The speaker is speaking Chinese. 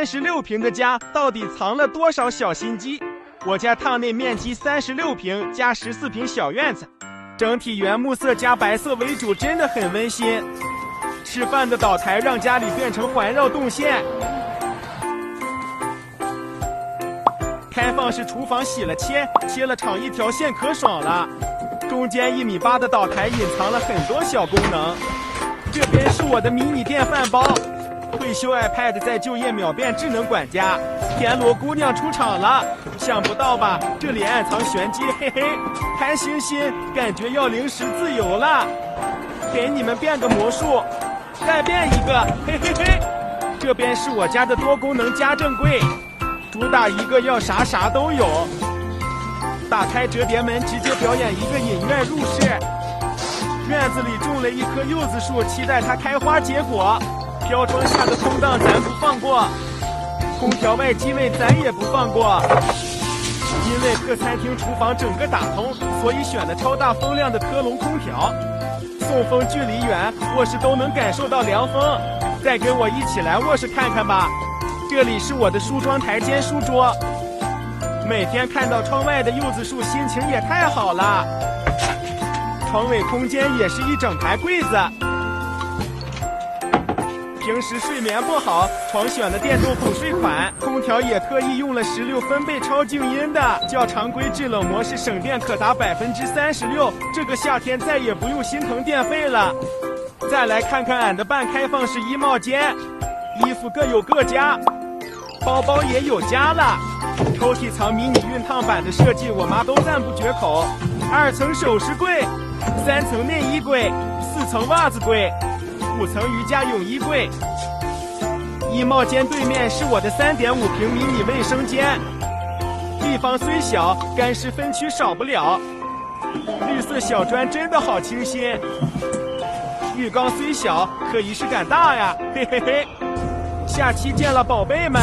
36平的家到底藏了多少小心机？我家趟内面积36平加14平小院子，整体原木色加白色为主，真的很温馨。吃饭的岛台让家里变成环绕动线。开放式厨房洗了切了厂一条线可爽了。中间1.8米的岛台隐藏了很多小功能。这边是我的迷你电饭煲，退休 iPad 在就业秒变智能管家。田螺姑娘出场了，想不到吧？这里暗藏玄机，嘿嘿。看星星，感觉要零食自由了。给你们变个魔术，再变一个，嘿嘿嘿。这边是我家的多功能家政柜，主打一个要啥啥都有。打开折叠门，直接表演一个影院入室。院子里种了一棵柚子树，期待它开花结果。飘窗下的空档咱不放过，空调外机位咱也不放过。因为客餐厅厨房整个打通，所以选了超大风量的科隆空调，送风距离远，卧室都能感受到凉风。再跟我一起来卧室看看吧，这里是我的梳妆台兼书桌。每天看到窗外的柚子树，心情也太好了。床尾空间也是一整排柜子。平时睡眠不好，狂选的电动哄睡款，空调也特意用了16分贝超静音的，较常规制冷模式省电可达36%，这个夏天再也不用心疼电费了。再来看看俺的半开放式衣帽间，衣服各有各家，包包也有家了。抽屉藏迷你熨烫板的设计，我妈都赞不绝口。2层首饰柜，3层内衣柜，4层袜子柜，5层瑜伽泳衣柜。衣帽间对面是我的3.5平迷你卫生间，地方虽小，干湿分区少不了。绿色小砖真的好清新。浴缸虽小，可仪式感大呀，嘿嘿嘿。下期见了宝贝们。